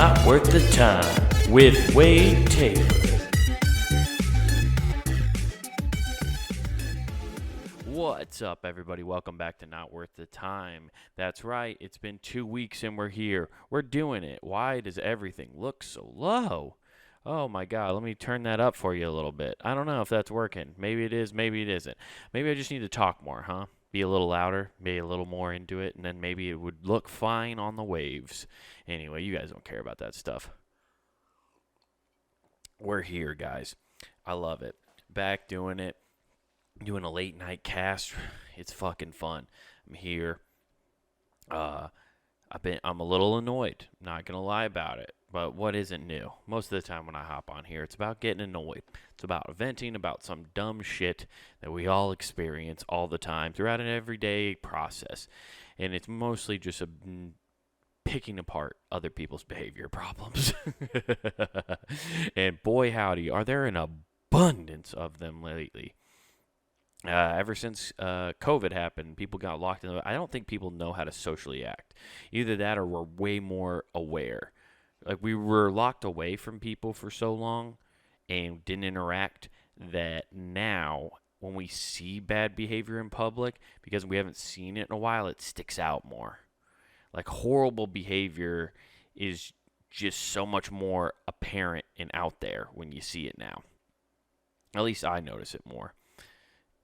Not Worth the Time with Wade Taylor. What's up, everybody? Welcome back to Not Worth the Time. That's right, it's been 2 weeks and we're here. We're doing it. Why does everything look so low? Oh my God, let me turn that up for you a little bit. I don't know if that's working. Maybe it is, maybe it isn't. Maybe I just need to talk more, huh? Be a little louder, be a little more into it, and then maybe it would look fine on the waves. Anyway, you guys don't care about that stuff. We're here, guys. I love it. Back doing it. Doing a late night cast. It's fucking fun. I'm here. I'm a little annoyed. Not gonna lie about it. But what isn't new? Most of the time when I hop on here, it's about getting annoyed. It's about venting about some dumb shit that we all experience all the time throughout an everyday process. And it's mostly just picking apart other people's behavior problems. And boy howdy, are there an abundance of them lately. Ever since COVID happened, people got locked in. I don't think people know how to socially act. Either that or we're way more aware. Like, we were locked away from people for so long and didn't interact that now when we see bad behavior in public, because we haven't seen it in a while, it sticks out more. Like, horrible behavior is just so much more apparent and out there when you see it now. At least I notice it more.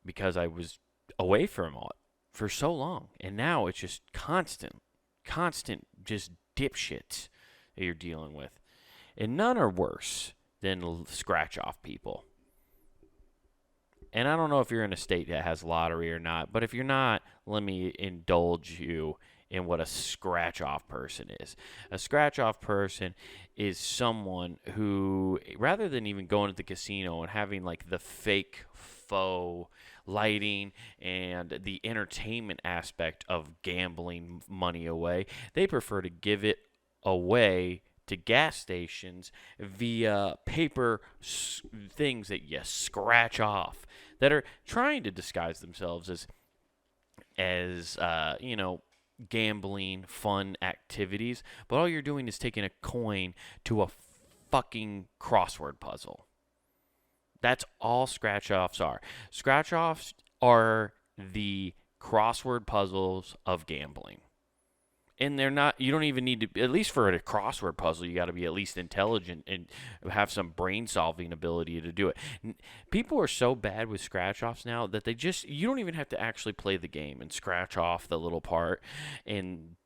Because I was away from it for so long. And now it's just constant just dipshits that you're dealing with. And none are worse than scratch-off people. And I don't know if you're in a state that has lottery or not, but if you're not, let me indulge you in what a scratch-off person is. A scratch-off person is someone who, rather than even going to the casino and having like the fake faux lighting and the entertainment aspect of gambling money away, they prefer to give it away to gas stations via paper things that you scratch off that are trying to disguise themselves as gambling fun activities, but all you're doing is taking a coin to a fucking crossword puzzle. That's all scratch-offs are. Scratch-offs are the crossword puzzles of gambling. And they're not, you don't even need to, at least for a crossword puzzle, you got to be at least intelligent and have some brain-solving ability to do it. People are so bad with scratch-offs now that you don't even have to actually play the game and scratch off the little part and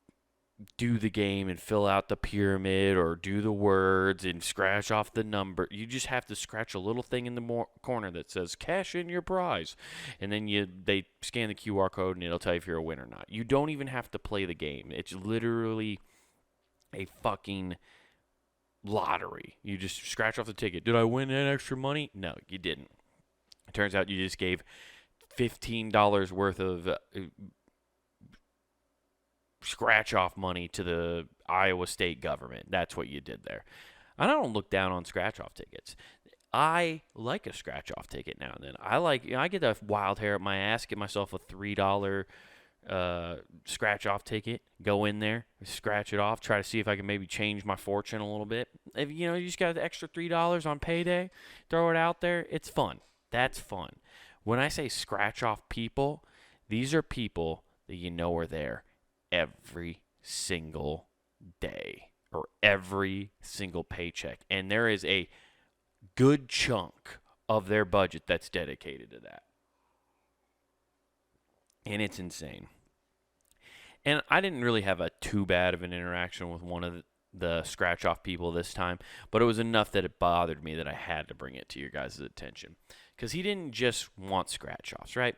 do the game and fill out the pyramid or do the words and scratch off the number. You just have to scratch a little thing in the corner that says cash in your prize, and then they scan the QR code and it'll tell you if you're a winner or not. You don't even have to play the game. It's literally a fucking lottery. You just scratch off the ticket. Did I win that extra money? No, you didn't. It turns out you just gave $15 worth of scratch-off money to the Iowa state government. That's what you did there. I don't look down on scratch-off tickets. I like a scratch-off ticket now and then. I get a wild hair up my ass, get myself a $3 scratch-off ticket, go in there, scratch it off, try to see if I can maybe change my fortune a little bit. If you just got the extra $3 on payday, throw it out there. It's fun. That's fun. When I say scratch-off people, these are people that you know are there every single day or every single paycheck. And there is a good chunk of their budget that's dedicated to that. And it's insane. And I didn't really have too bad of an interaction with one of the scratch-off people this time, but it was enough that it bothered me that I had to bring it to your guys' attention. Because he didn't just want scratch-offs, right?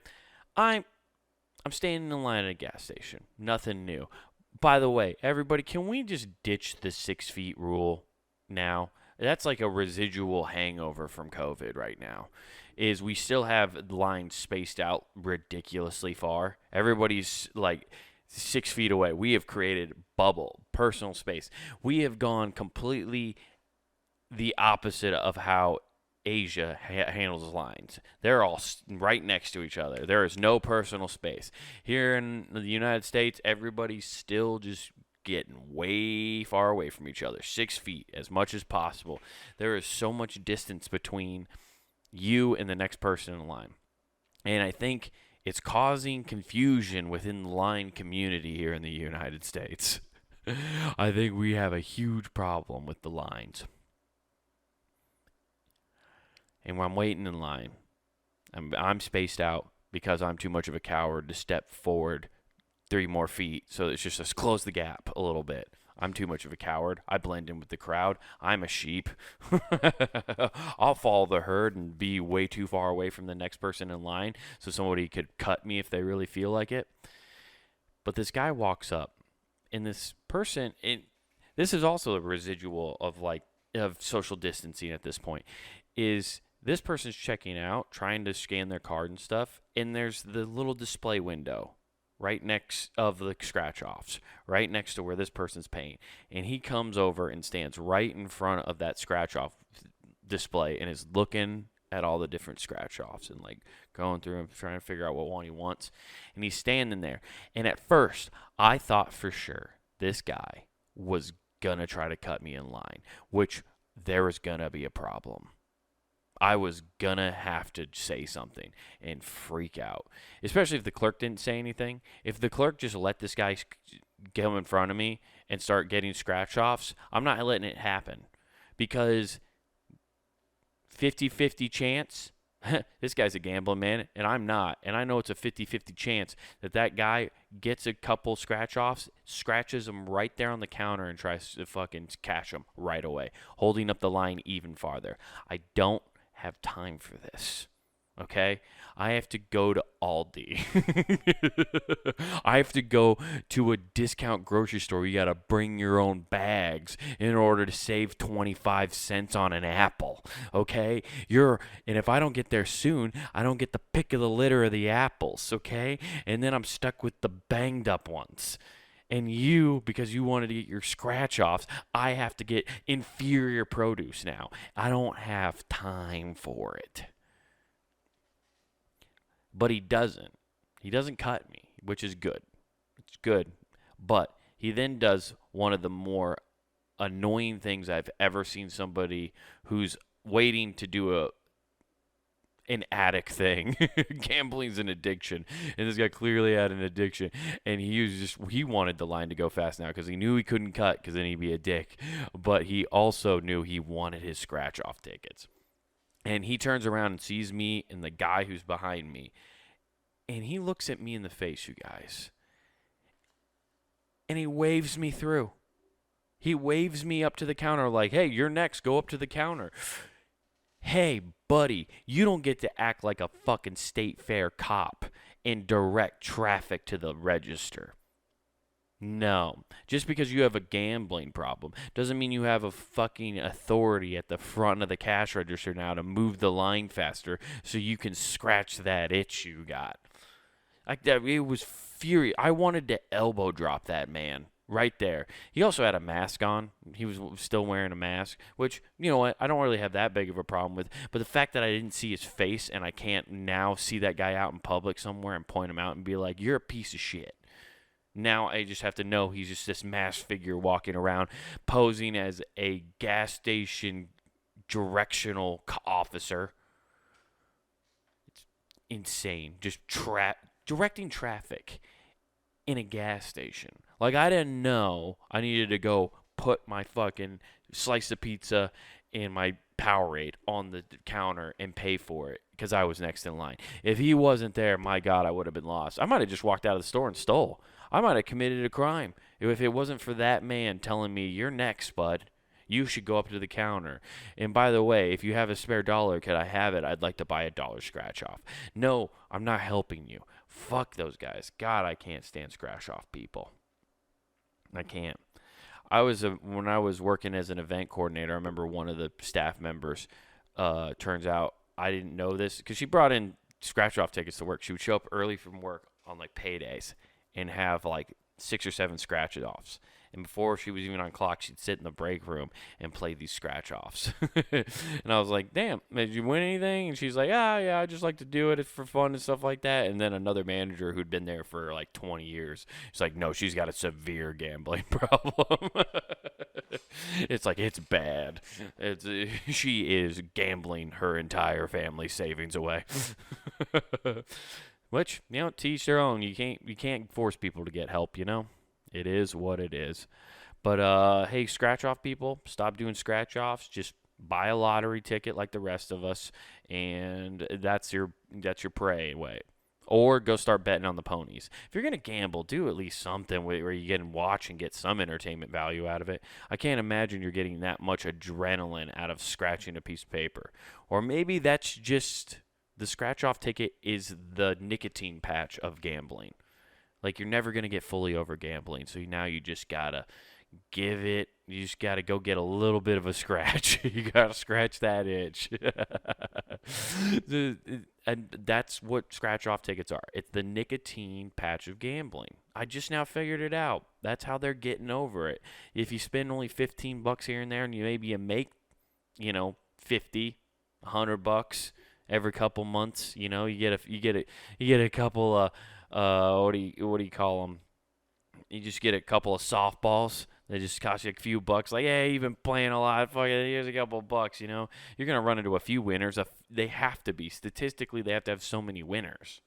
I'm standing in line at a gas station. Nothing new. By the way, everybody, can we just ditch the 6 feet rule now? That's like a residual hangover from COVID right now. Is we still have lines spaced out ridiculously far. Everybody's like 6 feet away. We have created bubble, personal space. We have gone completely the opposite of how Asia handles lines. They're all right next to each other. There is no personal space. Here in the United States, everybody's still just getting way far away from each other, 6 feet, as much as possible. There is so much distance between you and the next person in line. And I think it's causing confusion within the line community here in the United States. I think we have a huge problem with the lines. And when I'm waiting in line, I'm spaced out because I'm too much of a coward to step forward 3 more feet. So it's just let's close the gap a little bit. I'm too much of a coward. I blend in with the crowd. I'm a sheep. I'll follow the herd and be way too far away from the next person in line so somebody could cut me if they really feel like it. But this guy walks up, and this person, this is also a residual of social distancing at this point, is this person's checking out, trying to scan their card and stuff, and there's the little display window right next of the scratch offs, right next to where this person's paying. And he comes over and stands right in front of that scratch off display and is looking at all the different scratch offs and like going through and trying to figure out what one he wants. And he's standing there. And at first, I thought for sure this guy was gonna try to cut me in line, which there was gonna be a problem. I was gonna have to say something and freak out, especially if the clerk didn't say anything. If the clerk just let this guy go in front of me and start getting scratch offs, I'm not letting it happen because 50-50 chance, this guy's a gambling man and I'm not. And I know it's a 50-50 chance that guy gets a couple scratch offs, scratches them right there on the counter and tries to fucking cash them right away, holding up the line even farther. I don't have time for this. Okay? I have to go to Aldi. I have to go to a discount grocery store. You got to bring your own bags in order to save 25 cents on an apple. Okay? And if I don't get there soon, I don't get the pick of the litter of the apples, okay? And then I'm stuck with the banged up ones. And you, because you wanted to get your scratch offs, I have to get inferior produce now. I don't have time for it. But he doesn't. He doesn't cut me, which is good. It's good. But he then does one of the more annoying things I've ever seen somebody who's waiting to do an addict thing. Gambling's an addiction, and this guy clearly had an addiction, and he wanted the line to go fast now because he knew he couldn't cut because then he'd be a dick, but he also knew he wanted his scratch off tickets. And he turns around and sees me and the guy who's behind me, and he looks at me in the face, you guys, and he waves me through. He waves me up to the counter like, hey, you're next, go up to the counter. Hey, buddy, you don't get to act like a fucking state fair cop and direct traffic to the register. No. Just because you have a gambling problem doesn't mean you have a fucking authority at the front of the cash register now to move the line faster so you can scratch that itch you got. It was furious. I wanted to elbow drop that man. Right there. He also had a mask on. He was still wearing a mask, which, you know what, I don't really have that big of a problem with. But the fact that I didn't see his face and I can't now see that guy out in public somewhere and point him out and be like, you're a piece of shit. Now I just have to know he's just this masked figure walking around posing as a gas station directional officer. It's insane. Just directing traffic in a gas station. Like, I didn't know I needed to go put my fucking slice of pizza and my Powerade on the counter and pay for it because I was next in line. If he wasn't there, my God, I would have been lost. I might have just walked out of the store and stole. I might have committed a crime if it wasn't for that man telling me, you're next, bud. You should go up to the counter. And by the way, if you have a spare dollar, could I have it? I'd like to buy $1 scratch off. No, I'm not helping you. Fuck those guys. God, I can't stand scratch off people. I can't. When I was working as an event coordinator, I remember one of the staff members, turns out I didn't know this because she brought in scratch off tickets to work. She would show up early from work on like paydays and have like 6 or 7 scratch offs. And before she was even on clock, she'd sit in the break room and play these scratch offs. And I was like, damn, did you win anything? And she's like, yeah, I just like to do it for fun and stuff like that. And then another manager who'd been there for like 20 years, she's like, no, she's got a severe gambling problem. It's like, it's bad. She is gambling her entire family savings away. Which, to each their own. You can't force people to get help, It is what it is. But hey, scratch off people, stop doing scratch offs. Just buy a lottery ticket like the rest of us, and that's your prey way. Or go start betting on the ponies. If you're gonna gamble, do at least something where you can watch and get some entertainment value out of it. I can't imagine you're getting that much adrenaline out of scratching a piece of paper. Or maybe that's just the scratch off ticket is the nicotine patch of gambling. Like, you're never gonna get fully over gambling, so now you just gotta you just got to go get a little bit of a scratch. You got to scratch that itch. And that's what scratch off tickets are. It's the nicotine patch of gambling. I just now figured it out. That's how they're getting over it. If you spend only $15 here and there, and you make, 50, $100 every couple months, you get a couple of what do you call them? You just get a couple of softballs. They just cost you a few bucks. Like, hey, you've been playing a lot. Fuck it, here's a couple of bucks, You're going to run into a few winners. They have to be. Statistically, they have to have so many winners.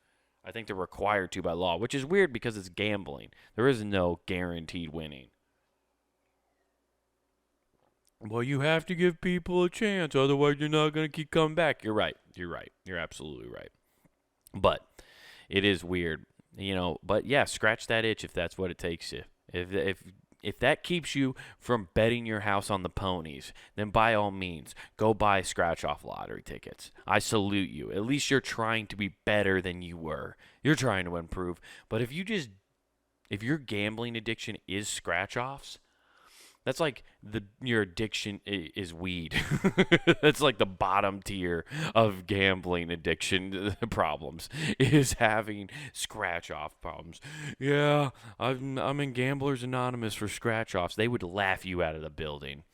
I think they're required to by law, which is weird because it's gambling. There is no guaranteed winning. Well, you have to give people a chance. Otherwise, you're not going to keep coming back. You're right. You're absolutely right. But it is weird. But yeah, scratch that itch if that's what it takes you. If that keeps you from betting your house on the ponies, then by all means, go buy scratch-off lottery tickets. I salute you. At least you're trying to be better than you were. You're trying to improve. But if your gambling addiction is scratch-offs, that's like your addiction is weed. That's like the bottom tier of gambling addiction problems is having scratch off problems. Yeah, I'm in Gamblers Anonymous for scratch offs. They would laugh you out of the building.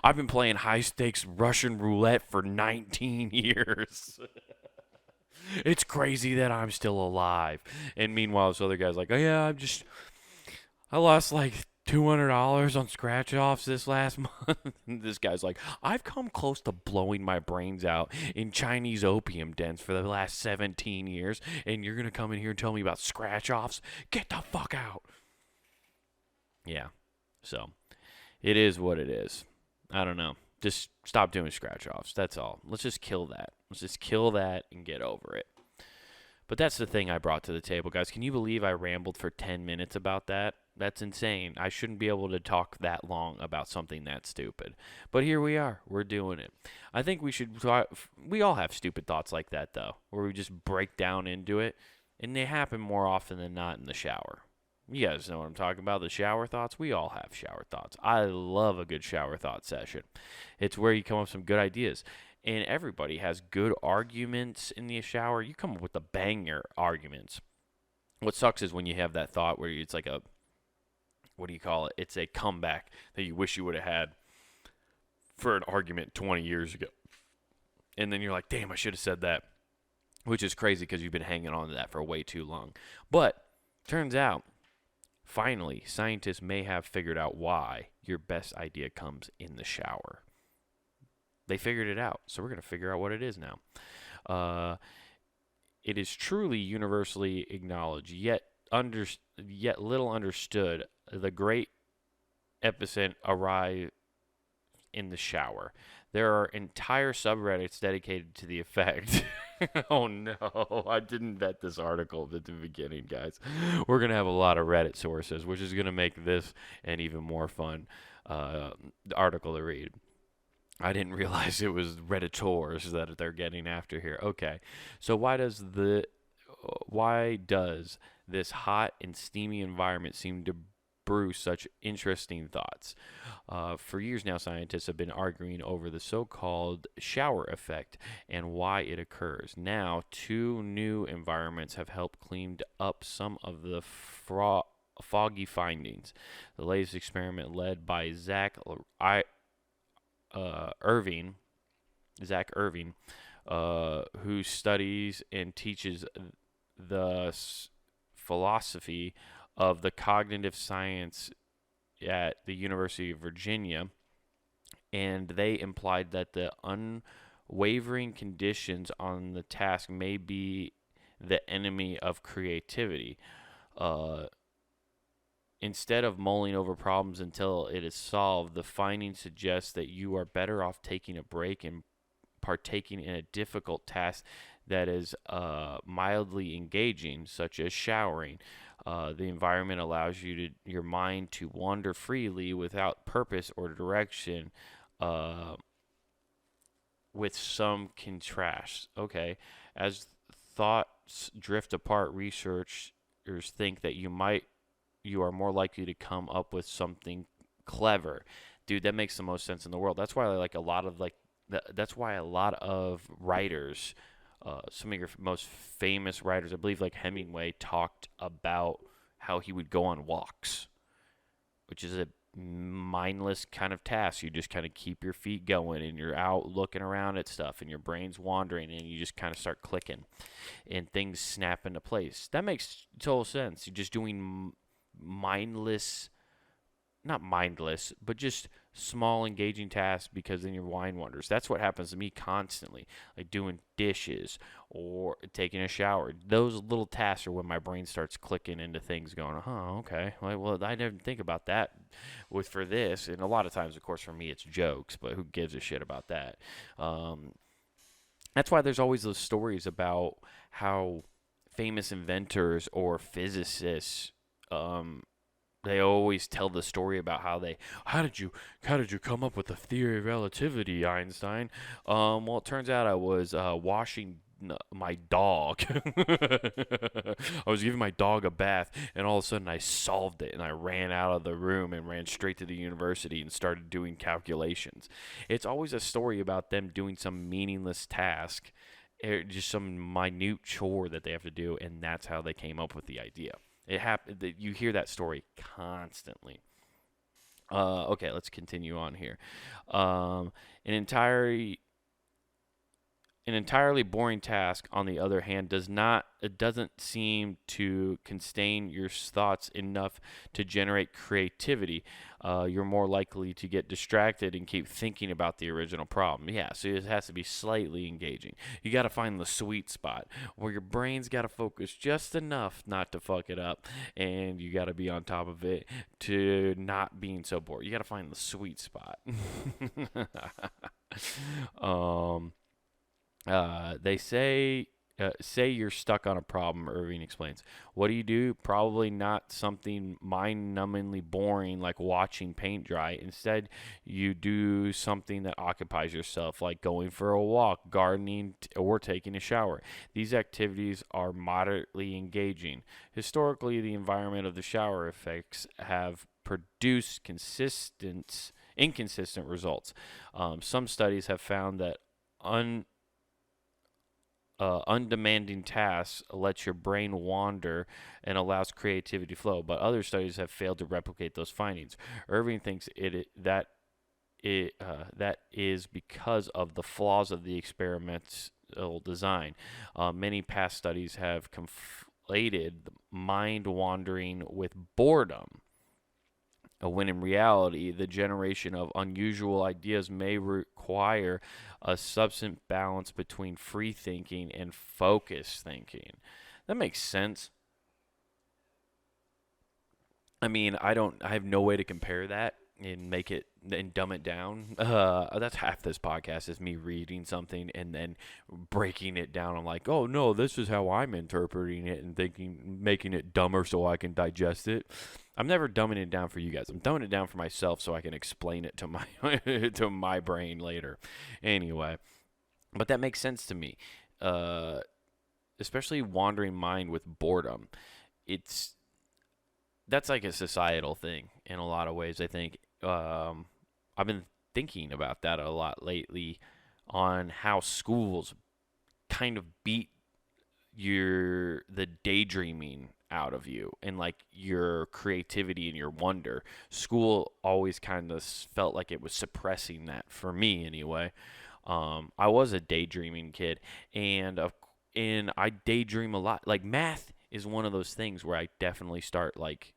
I've been playing high stakes Russian roulette for 19 years. It's crazy that I'm still alive. And meanwhile, this other guy's like, oh yeah, I lost like $200 on scratch offs this last month. This guy's like, I've come close to blowing my brains out in Chinese opium dens for the last 17 years, and you're going to come in here and tell me about scratch offs? Get the fuck out. Yeah. So, it is what it is. I don't know. Just stop doing scratch offs. That's all. Let's just kill that. Let's just kill that and get over it. But that's the thing I brought to the table, guys. Can you believe I rambled for 10 minutes about that? That's insane. I shouldn't be able to talk that long about something that stupid. But here we are. We're doing it. I think we all have stupid thoughts like that, though, where we just break down into it, and they happen more often than not in the shower. You guys know what I'm talking about, the shower thoughts. We all have shower thoughts. I love a good shower thought session. It's where you come up with some good ideas. And everybody has good arguments in the shower. You come up with the banger arguments. What sucks is when you have that thought where it's like what do you call it? It's a comeback that you wish you would have had for an argument 20 years ago. And then you're like, damn, I should have said that. Which is crazy because you've been hanging on to that for way too long. But turns out, finally, scientists may have figured out why your best idea comes in the shower. They figured it out, so we're going to figure out what it is now. It is truly universally acknowledged, yet little understood. The great epicent arrive in the shower. There are entire subreddits dedicated to the effect. Oh no, I didn't vet this article at the beginning, guys. We're going to have a lot of Reddit sources, which is going to make this an even more fun article to read. I didn't realize it was Redditors that they're getting after here. Okay, so why does this hot and steamy environment seem to brew such interesting thoughts? For years now, scientists have been arguing over the so-called shower effect and why it occurs. Now, two new environments have helped clean up some of the foggy findings. The latest experiment, led by Irving, Zach Irving, who studies and teaches the philosophy of the cognitive science at the University of Virginia, and they implied that the unwavering conditions on the task may be the enemy of creativity. Uh, Instead of mulling over problems until it is solved, the findings suggest that you are better off taking a break and partaking in a difficult task that is mildly engaging, such as showering. The environment allows your mind to wander freely without purpose or direction, uh, with some contrast. Okay, as thoughts drift apart, researchers think that you are more likely to come up with something clever. Dude, that makes the most sense in the world. That's why I like a lot of that's why a lot of writers, some of your most famous writers, I believe like Hemingway talked about how he would go on walks, which is a mindless kind of task. You just kind of keep your feet going and you're out looking around at stuff and your brain's wandering and you just kind of start clicking and things snap into place. That makes total sense. You're just doing mindless, not mindless, but just small engaging tasks because then your mind wanders. That's what happens to me constantly, like doing dishes or taking a shower. Those little tasks are when my brain starts clicking into things, going, "Oh, okay. Well, I didn't think about that for this." And a lot of times, of course, for me, it's jokes, but who gives a shit about that? Um, that's why there's always those stories about how famous inventors or physicists, they always tell the story about how did you come up with the theory of relativity, Einstein? Well, it turns out I was washing my dog. I was giving my dog a bath, and all of a sudden I solved it, and I ran out of the room and ran straight to the university and started doing calculations. It's always a story about them doing some meaningless task, just some minute chore that they have to do, and that's how they came up with the idea. It happened. You hear that story constantly. Okay, let's continue on here. Um, an entirely an entirely boring task, on the other hand, it doesn't seem to constrain your thoughts enough to generate creativity. You're more likely to get distracted and keep thinking about the original problem. Yeah, so it has to be slightly engaging. You got to find the sweet spot where your brain's got to focus just enough not to fuck it up, and you got to be on top of it to not being so bored. You got to find the sweet spot. um, they say you're stuck on a problem, Irving explains. What do? Probably not something mind-numbingly boring like watching paint dry. Instead, you do something that occupies yourself, like going for a walk, gardening, or taking a shower. These activities are moderately engaging. Historically, the environment of the shower effects have produced inconsistent results. Some studies have found that undemanding tasks lets your brain wander and allows creativity to flow, but other studies have failed to replicate those findings. Irving thinks that is because of the flaws of the experimental design. Many past studies have conflated mind wandering with boredom, when in reality, the generation of unusual ideas may require a substantive balance between free thinking and focused thinking. That makes sense. I mean, I have no way to compare that and make it and dumb it down. That's half this podcast is me reading something and then breaking it down. I'm like, oh no, this is how I'm interpreting it and thinking, making it dumber so I can digest it. I'm never dumbing it down for you guys. I'm dumbing it down for myself so I can explain it to my to my brain later. Anyway, but that makes sense to me. Uh, Especially wandering mind with boredom. It's That's like a societal thing in a lot of ways. I think I've been thinking about that a lot lately on how schools kind of beat the daydreaming out of you and like your creativity and your wonder. School always kind of felt like it was suppressing that for me anyway. I was a daydreaming kid, and I daydream a lot. Like math is one of those things where I definitely start like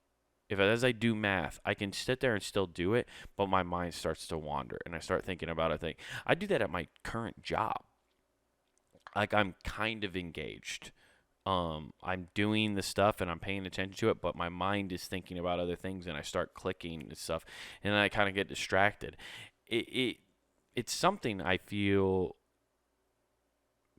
if as I do math, I can sit there and still do it, but my mind starts to wander and I start thinking about a thing. I do that at my current job. Like I'm kind of engaged. I'm doing the stuff and I'm paying attention to it, but my mind is thinking about other things and I start clicking and stuff, and then I kind of get distracted. It it's something I feel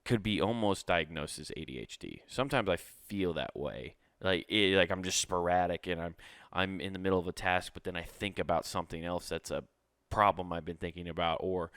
could be almost diagnosed as ADHD. Sometimes I feel that way. Like I'm just sporadic and I'm in the middle of a task, but then I think about something else that's a problem I've been thinking about, or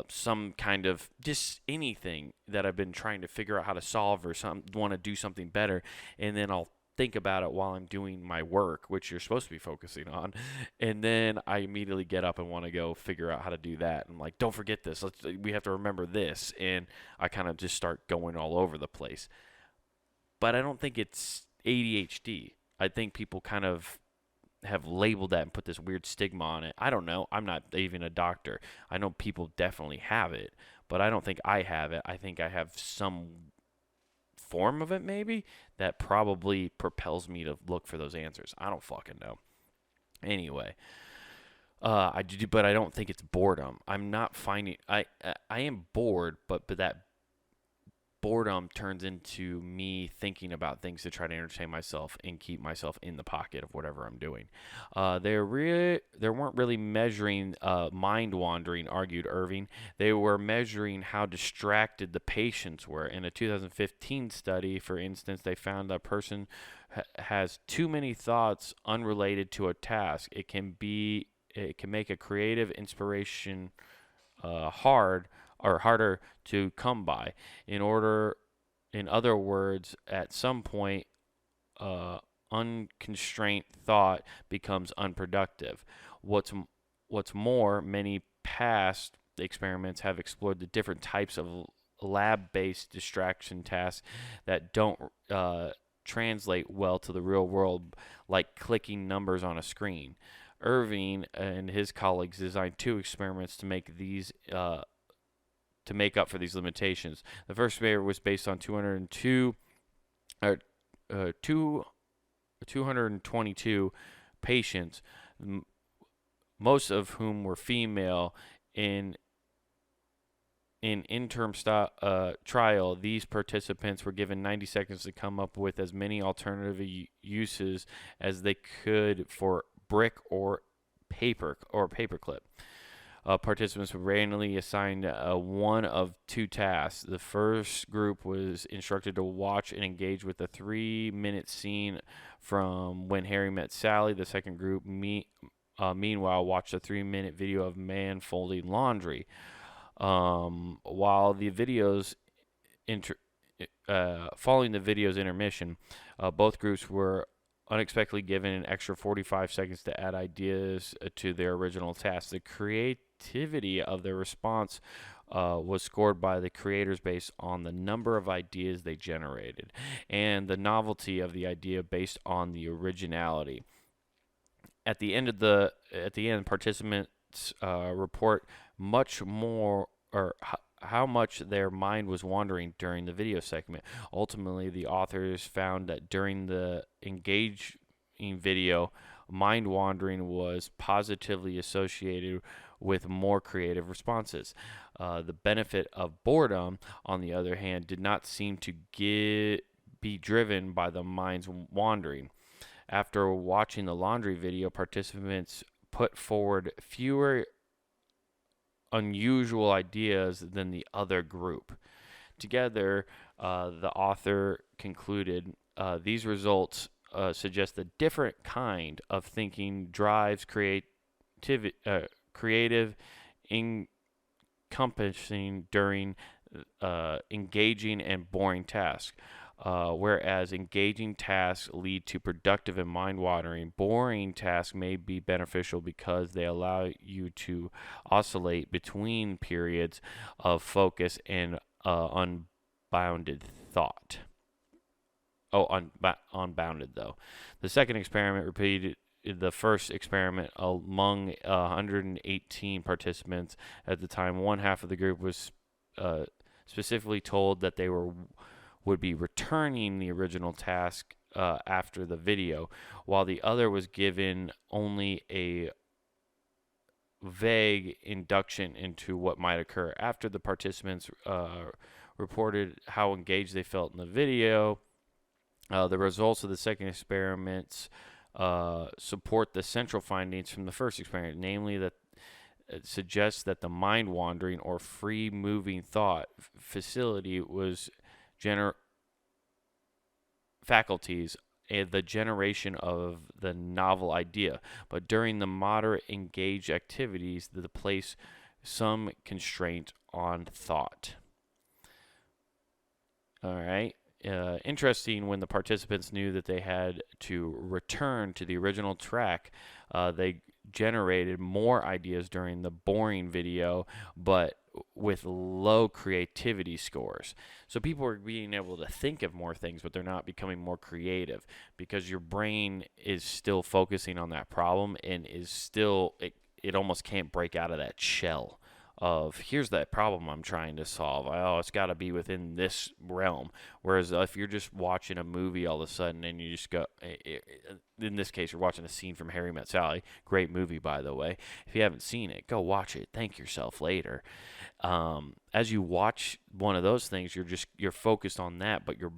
some kind of just anything that I've been trying to figure out how to solve, or some want to do something better, and then I'll think about it while I'm doing my work, which you're supposed to be focusing on, and then I immediately get up and want to go figure out how to do that. And I'm like, don't forget this. We have to remember this, and I kind of just start going all over the place. But I don't think it's ADHD. I think people kind of have labeled that and put this weird stigma on it. I don't know. I'm not even a doctor. I know people definitely have it, but I don't think I have it. I think I have some form of it maybe that probably propels me to look for those answers. I don't fucking know. Anyway, but I don't think it's boredom. I'm not finding I am bored, but that boredom turns into me thinking about things to try to entertain myself and keep myself in the pocket of whatever I'm doing. They weren't really measuring mind wandering, argued Irving. They were measuring how distracted the patients were. In a 2015 study, for instance, they found that a person has too many thoughts unrelated to a task. It can make a creative inspiration hard or harder to come by. In other words, at some point, unconstrained thought becomes unproductive. What's more, many past experiments have explored the different types of lab-based distraction tasks that don't translate well to the real world, like clicking numbers on a screen. Irving and his colleagues designed two experiments to make up for these limitations. The first experiment was based on 222 patients, most of whom were female. In interim trial, these participants were given 90 seconds to come up with as many alternative uses as they could for brick or paperclip. Participants were randomly assigned one of two tasks. The first group was instructed to watch and engage with a 3-minute scene from When Harry Met Sally. The second group, meanwhile, watched a 3-minute video of man folding laundry. While the videos following the video's intermission, both groups were unexpectedly given an extra 45 seconds to add ideas to their original task. The creativity of their response was scored by the creators based on the number of ideas they generated, and the novelty of the idea based on the originality. At the end, participants report much more or how much their mind was wandering during the video segment. Ultimately, the authors found that during the engaging video, mind wandering was positively associated with more creative responses. The benefit of boredom, on the other hand, did not seem to be driven by the mind's wandering. After watching the laundry video, participants put forward fewer unusual ideas than the other group. Together, the author concluded these results suggest a different kind of thinking drives creative encompassing during engaging and boring tasks. Whereas engaging tasks lead to productive and mind-watering, boring tasks may be beneficial because they allow you to oscillate between periods of focus and unbounded thought. unbounded though. The second experiment repeated the first experiment among 118 participants at the time. One half of the group was specifically told that they would be returning the original task after the video, while the other was given only a vague induction into what might occur. After the participants reported how engaged they felt in the video, the results of the second experiments support the central findings from the first experiment, namely that it suggests that the mind-wandering or free-moving thought facility was faculties and the generation of the novel idea, but during the moderate engaged activities that place some constraint on thought. All right. Interesting, when the participants knew that they had to return to the original track, they generated more ideas during the boring video, but with low creativity scores. So people are being able to think of more things, but they're not becoming more creative because your brain is still focusing on that problem and is still, it almost can't break out of that shell of here's that problem I'm trying to solve. Oh, it's got to be within this realm. Whereas if you're just watching a movie all of a sudden and you just go, in this case, you're watching a scene from Harry Met Sally. Great movie, by the way. If you haven't seen it, go watch it. Thank yourself later. As you watch one of those things, you're focused on that, but your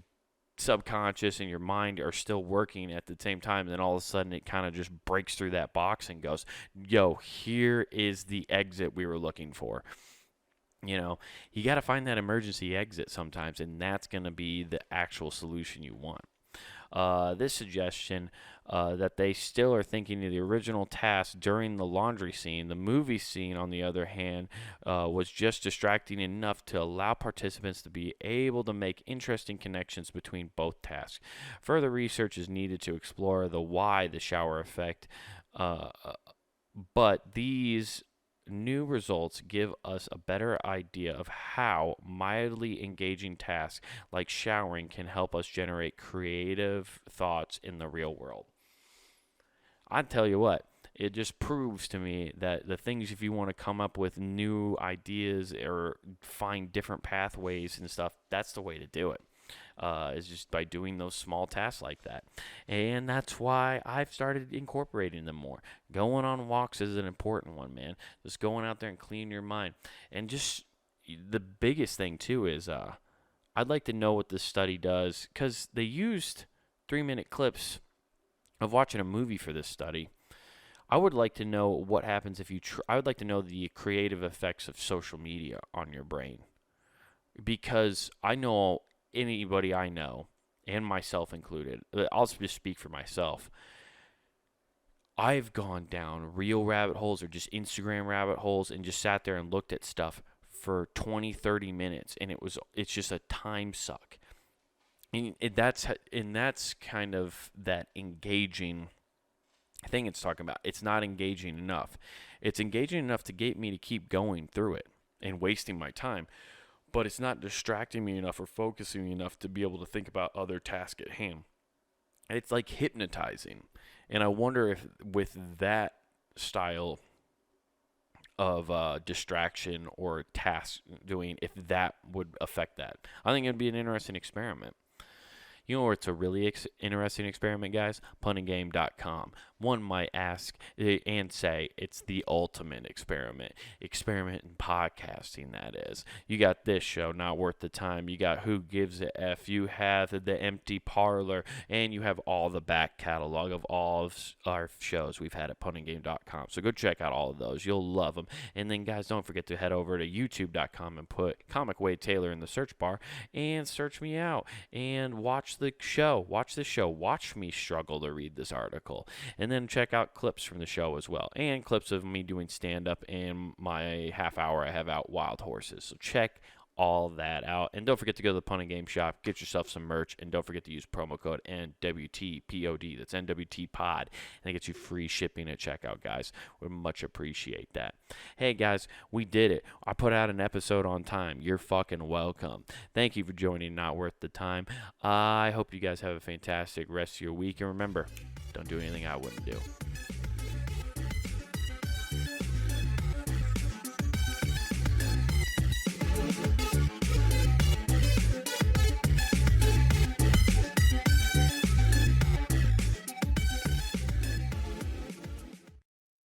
subconscious and your mind are still working at the same time. And then all of a sudden it kind of just breaks through that box and goes, yo, here is the exit we were looking for. You got to find that emergency exit sometimes, and that's going to be the actual solution you want. This suggestion that they still are thinking of the original task during the laundry scene. The movie scene, on the other hand, was just distracting enough to allow participants to be able to make interesting connections between both tasks. Further research is needed to explore the why the shower effect, but these new results give us a better idea of how mildly engaging tasks like showering can help us generate creative thoughts in the real world. I tell you what, it just proves to me that the things, if you want to come up with new ideas or find different pathways and stuff, that's the way to do it. Is just by doing those small tasks like that. And that's why I've started incorporating them more. Going on walks is an important one, man. Just going out there and cleaning your mind. And just the biggest thing, too, is I'd like to know what this study does, because they used 3-minute clips of watching a movie for this study. I would like to know what happens if you I would like to know the creative effects of social media on your brain. Because I know anybody I know, and myself included, I'll just speak for myself. I've gone down real rabbit holes or just Instagram rabbit holes and just sat there and looked at stuff for 20, 30 minutes, and it's just a time suck. And that's kind of that engaging thing it's talking about. It's not engaging enough. It's engaging enough to get me to keep going through it and wasting my time. But it's not distracting me enough or focusing me enough to be able to think about other tasks at hand. It's like hypnotizing. And I wonder if with that style of distraction or task doing, if that would affect that. I think it would be an interesting experiment. You know where it's a really interesting experiment, guys? punandgame.com. One might ask and say it's the ultimate experiment. Experiment in podcasting, that is. You got this show, Not Worth the Time. You got Who Gives a F. You have The Empty Parlor. And you have all the back catalog of all of our shows we've had at punandgame.com. So go check out all of those. You'll love them. And then, guys, don't forget to head over to youtube.com and put Comic Wade Taylor in the search bar and search me out. And watch the show. Watch the show. Watch me struggle to read this article. And then check out clips from the show as well. And clips of me doing stand-up and my half hour I have out Wild Horses. So check all that out. And don't forget to go to the Punting Game Shop, get yourself some merch, and don't forget to use promo code NWTPOD. That's NWT Pod, and it gets you free shipping at checkout, guys. We much appreciate that. Hey, guys, we did it. I put out an episode on time. You're fucking welcome. Thank you for joining Not Worth the Time. I hope you guys have a fantastic rest of your week, and remember, don't do anything I wouldn't do.